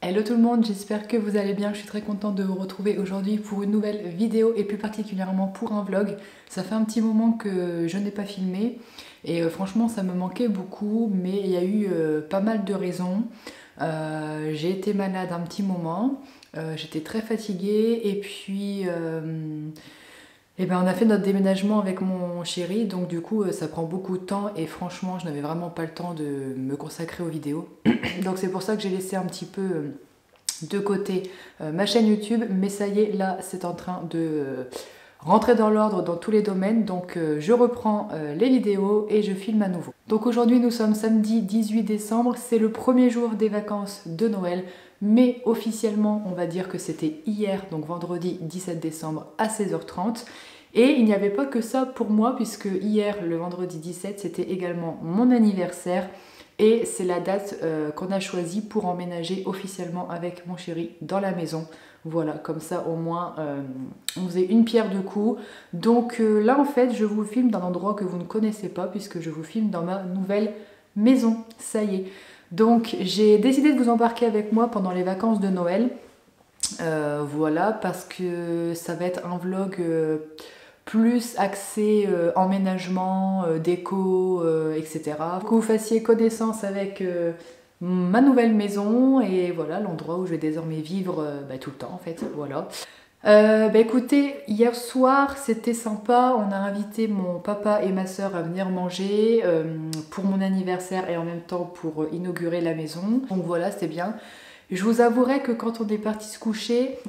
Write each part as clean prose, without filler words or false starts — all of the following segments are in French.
Hello tout le monde, j'espère que vous allez bien. Je suis très contente de vous retrouver aujourd'hui pour une nouvelle vidéo et plus particulièrement pour un vlog. Ça fait un petit moment que je n'ai pas filmé et franchement ça me manquait beaucoup, mais il y a eu pas mal de raisons. J'ai été malade un petit moment, j'étais très fatiguée et puis on a fait notre déménagement avec mon chéri, donc du coup ça prend beaucoup de temps et franchement je n'avais vraiment pas le temps de me consacrer aux vidéos. Donc c'est pour ça que j'ai laissé un petit peu de côté ma chaîne YouTube, mais ça y est, là c'est en train de rentrer dans l'ordre dans tous les domaines, donc je reprends les vidéos et je filme à nouveau. Donc aujourd'hui nous sommes samedi 18 décembre, c'est le premier jour des vacances de Noël, mais officiellement on va dire que c'était hier, donc vendredi 17 décembre à 16h30. Et il n'y avait pas que ça pour moi, puisque hier, le vendredi 17, c'était également mon anniversaire. Et c'est la date qu'on a choisie pour emménager officiellement avec mon chéri dans la maison. Voilà, comme ça au moins on faisait une pierre deux coups. Donc là en fait je vous filme d'un endroit que vous ne connaissez pas, puisque je vous filme dans ma nouvelle maison, ça y est. Donc j'ai décidé de vous embarquer avec moi pendant les vacances de Noël. Voilà, parce que ça va être un vlog plus axé emménagement, déco, etc. Que vous fassiez connaissance avec ma nouvelle maison et voilà l'endroit où je vais désormais vivre tout le temps en fait, voilà. Écoutez, hier soir c'était sympa, on a invité mon papa et ma soeur à venir manger pour mon anniversaire et en même temps pour inaugurer la maison, donc voilà, c'était bien. Je vous avouerai que quand on est parti se coucher,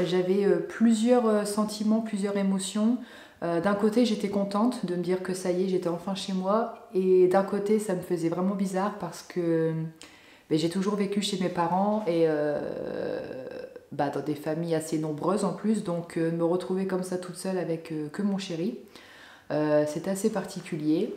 j'avais plusieurs sentiments, plusieurs émotions. D'un côté, j'étais contente de me dire que ça y est, j'étais enfin chez moi. Et d'un côté, ça me faisait vraiment bizarre parce que j'ai toujours vécu chez mes parents et dans des familles assez nombreuses en plus. Donc me retrouver comme ça toute seule avec que mon chéri, c'est assez particulier.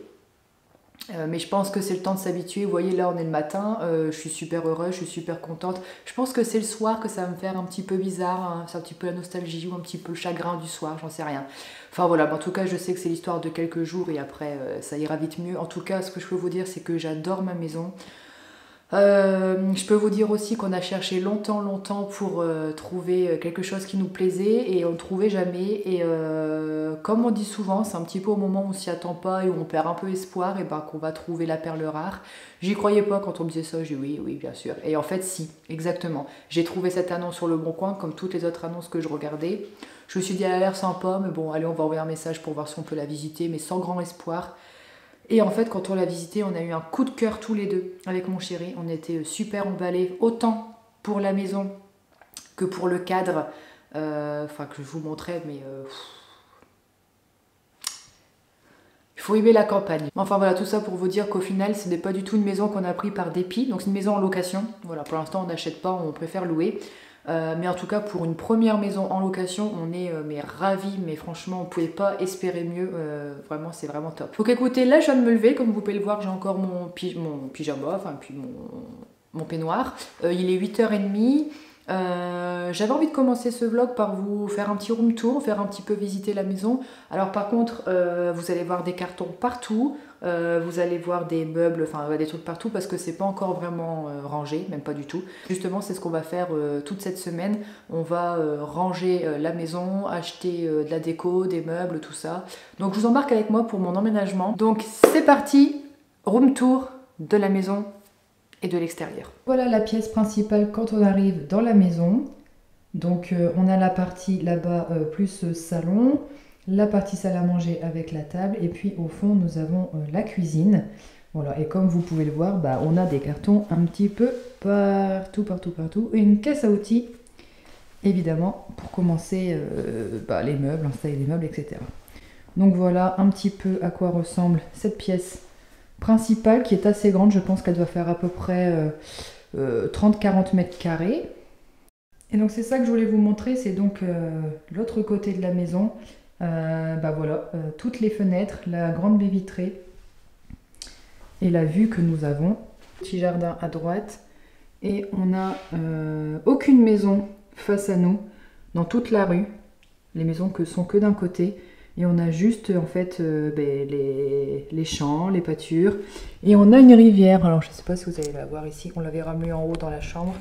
Mais je pense que c'est le temps de s'habituer. Vous voyez, là on est le matin, je suis super heureuse, je suis super contente. Je pense que c'est le soir que ça va me faire un petit peu bizarre, hein. C'est un petit peu la nostalgie ou un petit peu le chagrin du soir, j'en sais rien. Enfin voilà, en tout cas je sais que c'est l'histoire de quelques jours et après ça ira vite mieux. En tout cas ce que je peux vous dire c'est que j'adore ma maison. Je peux vous dire aussi qu'on a cherché longtemps pour trouver quelque chose qui nous plaisait et on ne trouvait jamais. Et comme on dit souvent, c'est un petit peu au moment où on s'y attend pas et où on perd un peu espoir et qu'on va trouver la perle rare. J'y croyais pas quand on me disait ça, j'ai dit oui bien sûr. Et en fait si, exactement. J'ai trouvé cette annonce sur le Bon Coin comme toutes les autres annonces que je regardais. Je me suis dit elle a l'air sympa, mais bon allez on va envoyer un message pour voir si on peut la visiter, mais sans grand espoir. Et en fait, quand on l'a visité, on a eu un coup de cœur tous les deux avec mon chéri. On était super emballés, autant pour la maison que pour le cadre. Que je vous montrais, mais il faut aimer la campagne. Enfin voilà, tout ça pour vous dire qu'au final, ce n'est pas du tout une maison qu'on a pris par dépit. Donc c'est une maison en location. Voilà, pour l'instant, on n'achète pas, on préfère louer. Mais en tout cas pour une première maison en location on est ravis, mais franchement on ne pouvait pas espérer mieux, vraiment c'est vraiment top. Donc écoutez, là je viens de me lever, comme vous pouvez le voir j'ai encore mon pyjama, enfin puis mon peignoir, il est 8h30. J'avais envie de commencer ce vlog par vous faire un petit room tour, faire un petit peu visiter la maison. Alors par contre vous allez voir des cartons partout, vous allez voir des meubles, enfin des trucs partout parce que c'est pas encore vraiment rangé, même pas du tout. Justement c'est ce qu'on va faire toute cette semaine. On va ranger la maison, acheter de la déco, des meubles, tout ça. Donc je vous embarque avec moi pour mon emménagement. Donc c'est parti, room tour de la maison et de l'extérieur. Voilà la pièce principale quand on arrive dans la maison. Donc on a la partie là-bas plus salon, la partie salle à manger avec la table et puis au fond nous avons la cuisine. Voilà, et comme vous pouvez le voir, on a des cartons un petit peu partout et une caisse à outils évidemment pour commencer les meubles, installer les meubles, etc. Donc voilà un petit peu à quoi ressemble cette pièce principale qui est assez grande. Je pense qu'elle doit faire à peu près 30-40 mètres carrés. Et donc c'est ça que je voulais vous montrer, c'est donc l'autre côté de la maison. Voilà, toutes les fenêtres, la grande baie vitrée et la vue que nous avons. Petit jardin à droite et on n'a aucune maison face à nous dans toute la rue. Les maisons sont que d'un côté. Et on a juste en fait les champs, les pâtures. Et on a une rivière. Alors je ne sais pas si vous allez la voir ici. On l'avait ramenée en haut dans la chambre.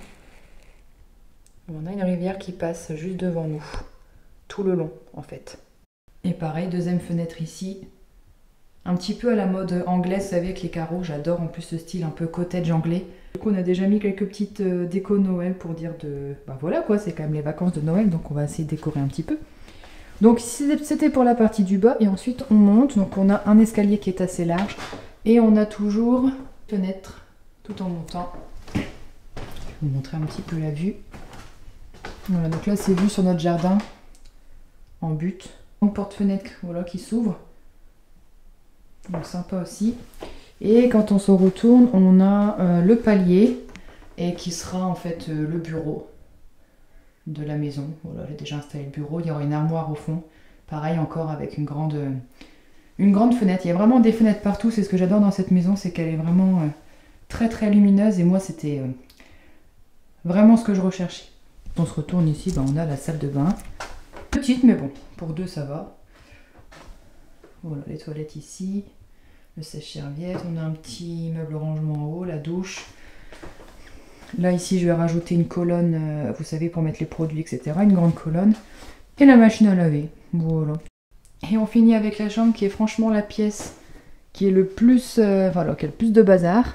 On a une rivière qui passe juste devant nous, tout le long en fait. Et pareil, deuxième fenêtre ici, un petit peu à la mode anglaise, vous savez, avec les carreaux. J'adore en plus ce style un peu cottage anglais. Du coup, on a déjà mis quelques petites décos Noël pour dire de... Bah voilà quoi, c'est quand même les vacances de Noël, donc on va essayer de décorer un petit peu. Donc c'était pour la partie du bas, et ensuite on monte. Donc on a un escalier qui est assez large, et on a toujours une fenêtre tout en montant. Je vais vous montrer un petit peu la vue. Voilà, donc là c'est vue sur notre jardin en butte. Donc porte-fenêtre voilà, qui s'ouvre. Donc sympa aussi. Et quand on se retourne, on a le palier et qui sera en fait le bureau de la maison. Voilà, j'ai déjà installé le bureau. Il y aura une armoire au fond. Pareil encore avec une grande fenêtre. Il y a vraiment des fenêtres partout. C'est ce que j'adore dans cette maison, c'est qu'elle est vraiment très très lumineuse. Et moi, c'était vraiment ce que je recherchais. Quand on se retourne ici, ben, on a la salle de bain. Petite, mais bon, pour deux, ça va. Voilà, les toilettes ici. Le sèche-serviette, on a un petit meuble rangement en haut, la douche. Là ici je vais rajouter une colonne, vous savez, pour mettre les produits, etc. Une grande colonne. Et la machine à laver, voilà. Et on finit avec la chambre qui est franchement la pièce qui est le plus, voilà, qui a le plus de bazar.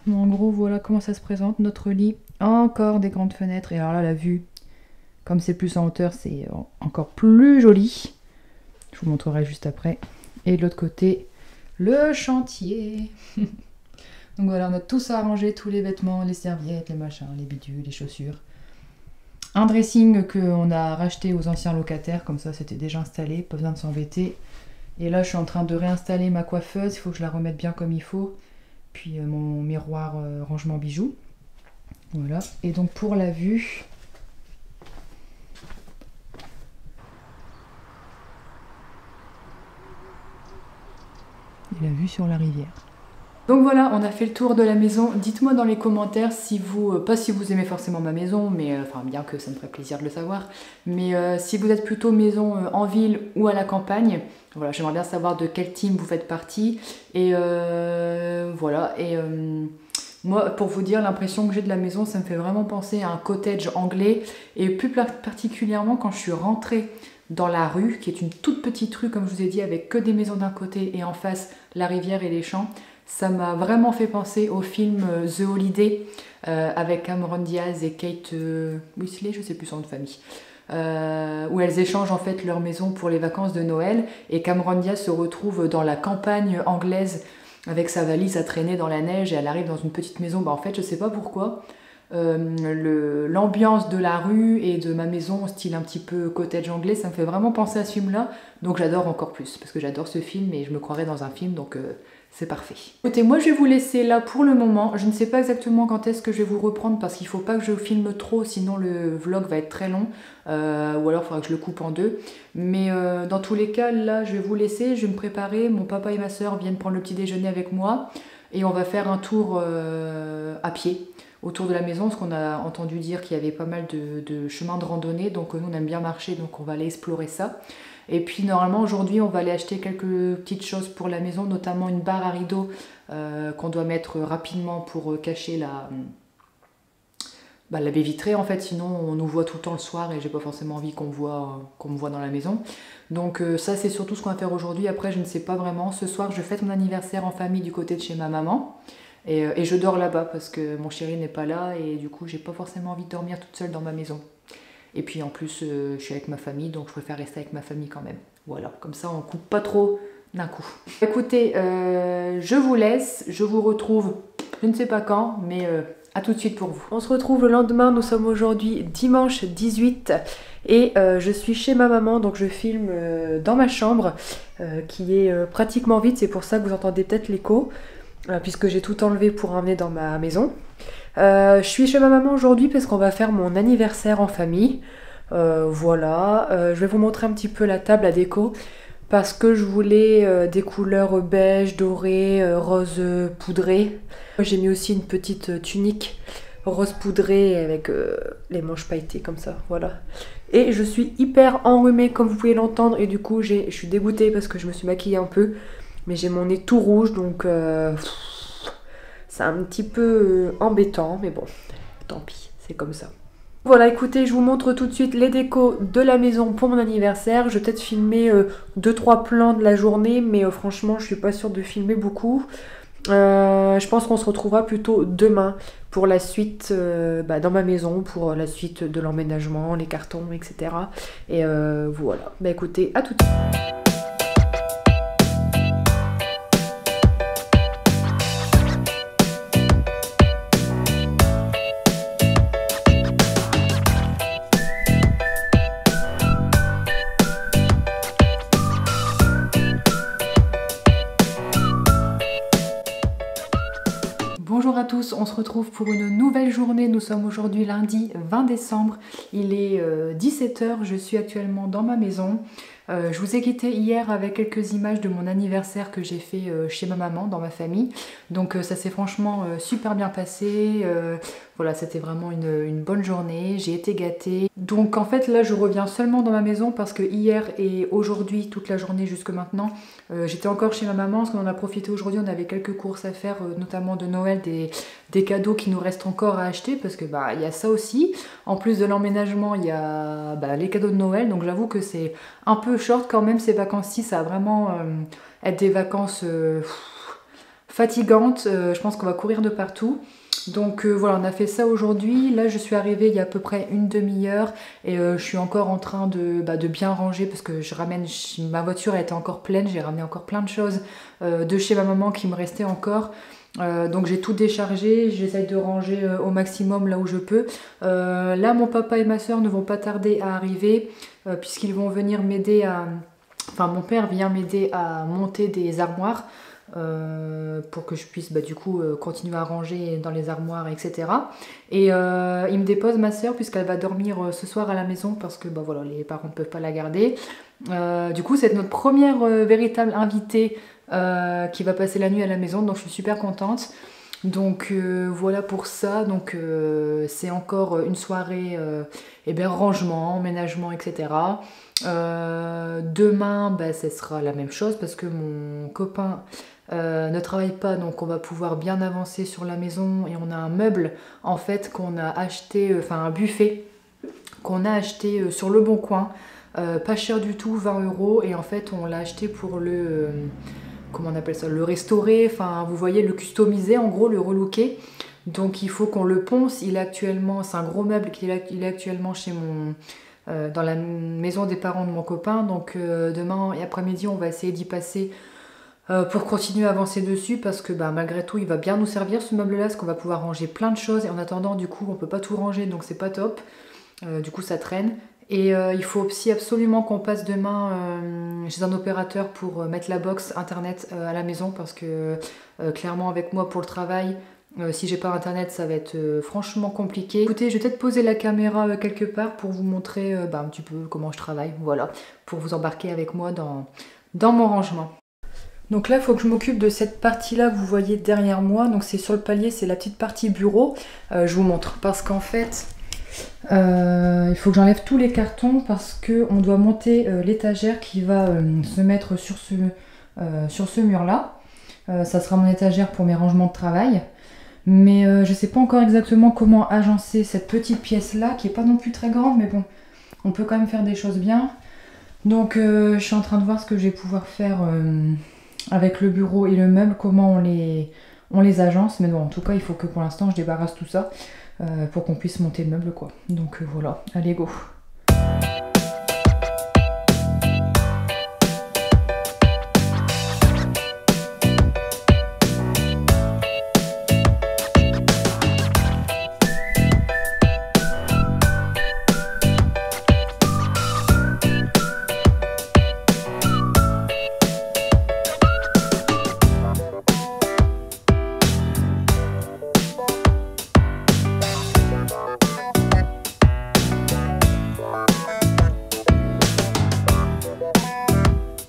En gros voilà comment ça se présente, notre lit. Encore des grandes fenêtres, et alors là la vue, comme c'est plus en hauteur, c'est encore plus joli. Je vous montrerai juste après. Et de l'autre côté, le chantier. Donc voilà, on a tout ça arrangé, tous les vêtements, les serviettes, les machins, les bidules, les chaussures. Un dressing qu'on a racheté aux anciens locataires, comme ça c'était déjà installé, pas besoin de s'embêter. Et là je suis en train de réinstaller ma coiffeuse, il faut que je la remette bien comme il faut. Puis mon miroir rangement bijoux. Voilà, et donc pour la vue... et la vue sur la rivière. Donc voilà, on a fait le tour de la maison. Dites-moi dans les commentaires si vous, pas si vous aimez forcément ma maison, mais enfin bien que ça me ferait plaisir de le savoir, mais si vous êtes plutôt maison en ville ou à la campagne. Voilà, j'aimerais bien savoir de quel team vous faites partie. Et voilà, et moi pour vous dire, l'impression que j'ai de la maison, ça me fait vraiment penser à un cottage anglais, et plus particulièrement quand je suis rentrée dans la rue, qui est une toute petite rue comme je vous ai dit, avec que des maisons d'un côté et en face la rivière et les champs. Ça m'a vraiment fait penser au film The Holiday avec Cameron Diaz et Kate Winslet, je sais plus son nom de famille, où elles échangent en fait leur maison pour les vacances de Noël, et Cameron Diaz se retrouve dans la campagne anglaise avec sa valise à traîner dans la neige, et elle arrive dans une petite maison. Bah en fait je sais pas pourquoi, l'ambiance de la rue et de ma maison style un petit peu cottage anglais, ça me fait vraiment penser à ce film là, donc j'adore encore plus parce que j'adore ce film et je me croirais dans un film, donc c'est parfait. Écoutez, moi je vais vous laisser là pour le moment. Je ne sais pas exactement quand est-ce que je vais vous reprendre parce qu'il ne faut pas que je filme trop, sinon le vlog va être très long, ou alors il faudra que je le coupe en deux. Mais dans tous les cas, là je vais vous laisser, je vais me préparer. Mon papa et ma soeur viennent prendre le petit déjeuner avec moi et on va faire un tour à pied autour de la maison, parce qu'on a entendu dire qu'il y avait pas mal de chemins de randonnée, donc nous on aime bien marcher, donc on va aller explorer ça. Et puis normalement aujourd'hui on va aller acheter quelques petites choses pour la maison, notamment une barre à rideaux qu'on doit mettre rapidement pour cacher la baie vitrée en fait, sinon on nous voit tout le temps le soir et j'ai pas forcément envie qu'on me voit dans la maison. Donc ça c'est surtout ce qu'on va faire aujourd'hui. Après je ne sais pas vraiment, ce soir je fête mon anniversaire en famille du côté de chez ma maman. Et je dors là-bas parce que mon chéri n'est pas là et du coup j'ai pas forcément envie de dormir toute seule dans ma maison. Et puis en plus je suis avec ma famille, donc je préfère rester avec ma famille quand même. Voilà, comme ça on coupe pas trop d'un coup. Écoutez, je vous laisse, je vous retrouve je ne sais pas quand, mais à tout de suite pour vous. On se retrouve le lendemain, nous sommes aujourd'hui dimanche 18 et je suis chez ma maman, donc je filme dans ma chambre qui est pratiquement vide, c'est pour ça que vous entendez peut-être l'écho. Puisque j'ai tout enlevé pour emmener dans ma maison. Je suis chez ma maman aujourd'hui parce qu'on va faire mon anniversaire en famille. Voilà, je vais vous montrer un petit peu la table à déco parce que je voulais des couleurs beige, doré, rose poudré. J'ai mis aussi une petite tunique rose poudré avec les manches pailletées comme ça, voilà. Et je suis hyper enrhumée comme vous pouvez l'entendre et du coup je suis dégoûtée parce que je me suis maquillée un peu. Mais j'ai mon nez tout rouge, donc c'est un petit peu embêtant, mais bon. tant pis, c'est comme ça. Voilà, écoutez, je vous montre tout de suite les décos de la maison pour mon anniversaire. Je vais peut-être filmer 2-3 plans de la journée, mais franchement, je suis pas sûre de filmer beaucoup. Je pense qu'on se retrouvera plutôt demain pour la suite dans ma maison, pour la suite de l'emménagement, les cartons, etc. Et voilà, bah écoutez, à tout de suite. Bonjour à tous, on se retrouve pour une nouvelle journée. Nous sommes aujourd'hui lundi 20 décembre. Il est 17 h, je suis actuellement dans ma maison. Je vous ai quitté hier avec quelques images de mon anniversaire que j'ai fait chez ma maman, dans ma famille. Donc ça s'est franchement super bien passé. Voilà, c'était vraiment une bonne journée. J'ai été gâtée. Donc en fait là je reviens seulement dans ma maison parce que hier et aujourd'hui, toute la journée jusque maintenant, j'étais encore chez ma maman parce qu'on en a profité aujourd'hui. On avait quelques courses à faire, notamment de Noël, des cadeaux qui nous restent encore à acheter parce que il y a ça aussi. En plus de l'emménagement, il y a les cadeaux de Noël. Donc j'avoue que c'est un peu short quand même ces vacances-ci. Ça va vraiment être des vacances fatigantes. Je pense qu'on va courir de partout. Donc voilà, on a fait ça aujourd'hui. Là je suis arrivée il y a à peu près une demi-heure et je suis encore en train de bien ranger parce que ma voiture elle était encore pleine. J'ai ramené encore plein de choses de chez ma maman qui me restaient encore. Donc j'ai tout déchargé, j'essaye de ranger au maximum là où je peux. Là mon papa et ma soeur ne vont pas tarder à arriver puisqu'ils vont venir m'aider Enfin mon père vient m'aider à monter des armoires pour que je puisse du coup continuer à ranger dans les armoires, etc. Et il me dépose ma soeur puisqu'elle va dormir ce soir à la maison parce que voilà, les parents ne peuvent pas la garder. Du coup c'est notre première véritable invitée qui va passer la nuit à la maison, donc je suis super contente. Donc voilà pour ça. Donc c'est encore une soirée rangement, emménagement, etc. Demain ce sera la même chose parce que mon copain ne travaille pas, donc on va pouvoir bien avancer sur la maison. Et on a un meuble en fait qu'on a acheté, un buffet qu'on a acheté sur Le Bon Coin, pas cher du tout, 20 €. Et en fait on l'a acheté pour le comment on appelle ça, le restaurer, vous voyez, le customiser, en gros le relooker. Donc il faut qu'on le ponce. Il est actuellement, c'est un gros meuble il est actuellement chez dans la maison des parents de mon copain. Donc demain et après-midi on va essayer d'y passer pour continuer à avancer dessus parce que malgré tout il va bien nous servir ce meuble là parce qu'on va pouvoir ranger plein de choses. Et en attendant du coup on peut pas tout ranger, donc c'est pas top. Du coup ça traîne. Et il faut aussi absolument qu'on passe demain chez un opérateur pour mettre la box internet à la maison parce que clairement avec moi pour le travail, si j'ai pas internet ça va être franchement compliqué. Écoutez, je vais peut-être poser la caméra quelque part pour vous montrer un petit peu comment je travaille, voilà, pour vous embarquer avec moi dans mon rangement. Donc là il faut que je m'occupe de cette partie là que vous voyez derrière moi. Donc c'est sur le palier, c'est la petite partie bureau. Je vous montre parce qu'en fait il faut que j'enlève tous les cartons parce qu'on doit monter l'étagère qui va se mettre sur ce mur là. Ça sera mon étagère pour mes rangements de travail. Mais je sais pas encore exactement comment agencer cette petite pièce là qui est pas non plus très grande, mais bon, on peut quand même faire des choses bien. Donc je suis en train de voir ce que je vais pouvoir faire avec le bureau et le meuble, comment on les agence. Mais bon, en tout cas il faut que pour l'instant je débarrasse tout ça pour qu'on puisse monter le meuble quoi. Donc voilà, allez go.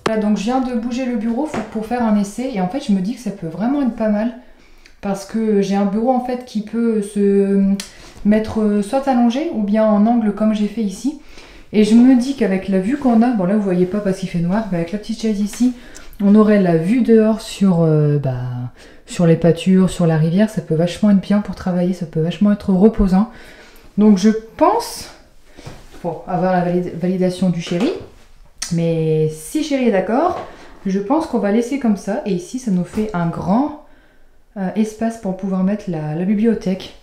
Voilà, donc je viens de bouger le bureau pour faire un essai et en fait je me dis que ça peut vraiment être pas mal parce que j'ai un bureau en fait qui peut se mettre soit allongé ou bien en angle comme j'ai fait ici. Et je me dis qu'avec la vue qu'on a, bon là vous voyez pas parce qu'il fait noir, mais avec la petite chaise ici, On aurait la vue dehors sur les pâtures, sur la rivière. Ça peut vachement être bien pour travailler, ça peut vachement être reposant. Donc je pense, pour avoir la validation du chéri, mais si chéri est d'accord, je pense qu'on va laisser comme ça. Et ici, ça nous fait un grand espace pour pouvoir mettre la bibliothèque.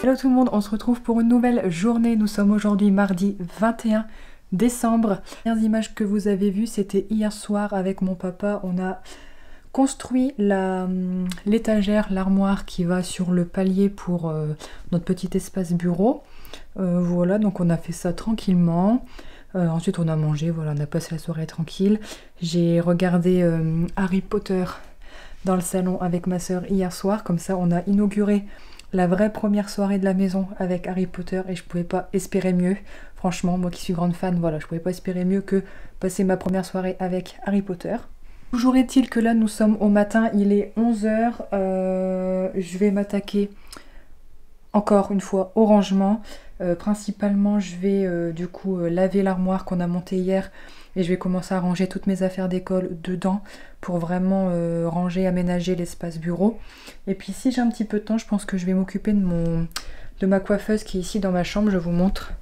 Hello tout le monde, on se retrouve pour une nouvelle journée. Nous sommes aujourd'hui mardi 21 décembre. Les dernières images que vous avez vues, c'était hier soir avec mon papa. On a construit l'étagère, l'armoire qui va sur le palier pour notre petit espace bureau. Voilà, donc on a fait ça tranquillement. Ensuite on a mangé, voilà, on a passé la soirée tranquille. J'ai regardé Harry Potter dans le salon avec ma soeur hier soir. Comme ça on a inauguré la vraie première soirée de la maison avec Harry Potter et je pouvais pas espérer mieux. Franchement, moi qui suis grande fan, voilà, je pouvais pas espérer mieux que passer ma première soirée avec Harry Potter. Toujours est-il que là, nous sommes au matin, il est 11 h. Je vais m'attaquer encore une fois au rangement. Principalement, je vais du coup laver l'armoire qu'on a montée hier et je vais commencer à ranger toutes mes affaires d'école dedans pour vraiment ranger, aménager l'espace bureau. Et puis si j'ai un petit peu de temps, je pense que je vais m'occuper de ma coiffeuse qui est ici dans ma chambre, je vous montre.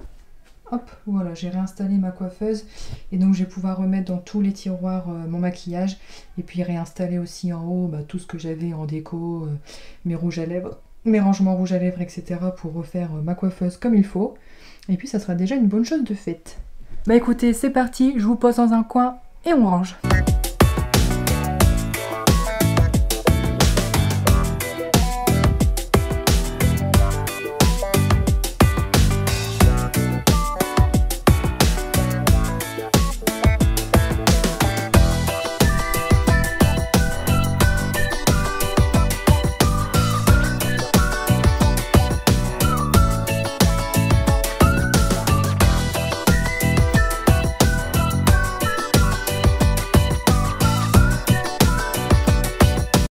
Hop, voilà, j'ai réinstallé ma coiffeuse et donc je vais pouvoir remettre dans tous les tiroirs mon maquillage et puis réinstaller aussi en haut tout ce que j'avais en déco, mes rouges à lèvres, mes rangements rouges à lèvres, etc. pour refaire ma coiffeuse comme il faut. Et puis ça sera déjà une bonne chose de faite. Bah écoutez, c'est parti, je vous pose dans un coin et on range.